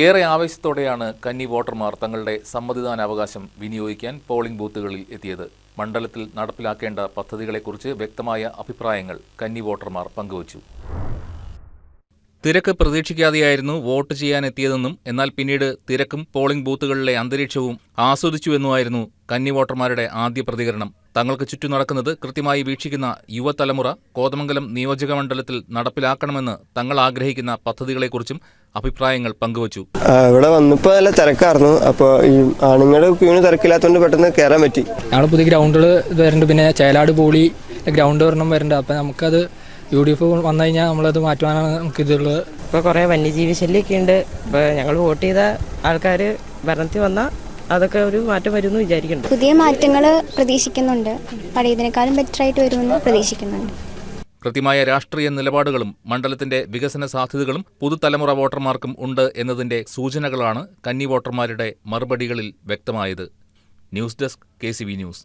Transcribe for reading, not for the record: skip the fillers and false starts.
ഏറെ ആവേശത്തോടെയാണ് കന്നി വോട്ടർമാർ തങ്ങളുടെ സമ്മതിദാനാവകാശം വിനിയോഗിക്കാൻ പോളിംഗ് ബൂത്തുകളിൽ എത്തിയത്. മണ്ഡലത്തിൽ നടപ്പിലാക്കേണ്ട പദ്ധതികളെക്കുറിച്ച് വ്യക്തമായ അഭിപ്രായങ്ങൾ കന്നി വോട്ടർമാർ പങ്കുവച്ചു. തിരക്ക് പ്രതീക്ഷിക്കാതെയായിരുന്നു വോട്ട് ചെയ്യാനെത്തിയതെന്നും എന്നാൽ പിന്നീട് തിരക്കും പോളിംഗ് ബൂത്തുകളിലെ അന്തരീക്ഷവും ആസ്വദിച്ചുവെന്നുമായിരുന്നു കന്നി വോട്ടർമാരുടെ ആദ്യ പ്രതികരണം. തങ്ങൾക്ക് ചുറ്റും നടക്കുന്നത് കൃത്യമായി വീക്ഷിക്കുന്ന യുവതലമുറ കോതമംഗലം നിയോജകമണ്ഡലത്തിൽ നടപ്പിലാക്കണമെന്ന് തങ്ങൾ ആഗ്രഹിക്കുന്ന പദ്ധതികളെക്കുറിച്ചും അഭിപ്രായങ്ങൾ പങ്കുവച്ചു. ഇവിടെ വന്നപ്പോൾ നല്ല തിരക്കായിരുന്നു. അപ്പോൾ ഈ ആണുങ്ങളുടെ ക്യൂവിന് തിരക്കില്ലാത്തതുകൊണ്ട് പെട്ടെന്ന് കയറാൻ പറ്റി. ഞങ്ങൾ പുതിയ ഗ്രൗണ്ടുകൾ വരുന്നുണ്ട്, പിന്നെ ചേലാട് പോളി ഗ്രൗണ്ട് ഒരെണ്ണം വരുന്നുണ്ട്. അപ്പം നമുക്കത് UDF വന്നു കഴിഞ്ഞാൽ നമ്മളത് മാറ്റുവാനാണ് നമുക്കിതുള്ളത്. ഇപ്പോൾ കുറേ വന്യജീവി ശല്യമൊക്കെ ഉണ്ട്. ഇപ്പോൾ ഞങ്ങൾ വോട്ട് ചെയ്ത ആൾക്കാർ ഭരണത്തിൽ വന്നാൽ അതൊക്കെ ഒരു മാറ്റം വരുമെന്ന് വിചാരിക്കുന്നുണ്ട്. പുതിയ മാറ്റങ്ങൾ പ്രതീക്ഷിക്കുന്നുണ്ട്. പഴയതിനേക്കാളും ബെറ്ററായിട്ട് വരുമെന്ന് പ്രതീക്ഷിക്കുന്നുണ്ട്. കൃത്യമായ രാഷ്ട്രീയ നിലപാടുകളും മണ്ഡലത്തിന്റെ വികസന സാധ്യതകളും പുതുതലമുറ വോട്ടർമാർക്കും ഉണ്ട് എന്നതിന്റെ സൂചനകളാണ് കന്നി വോട്ടർമാരുടെ മറുപടികളിൽ വ്യക്തമായത്. News desk KCV news.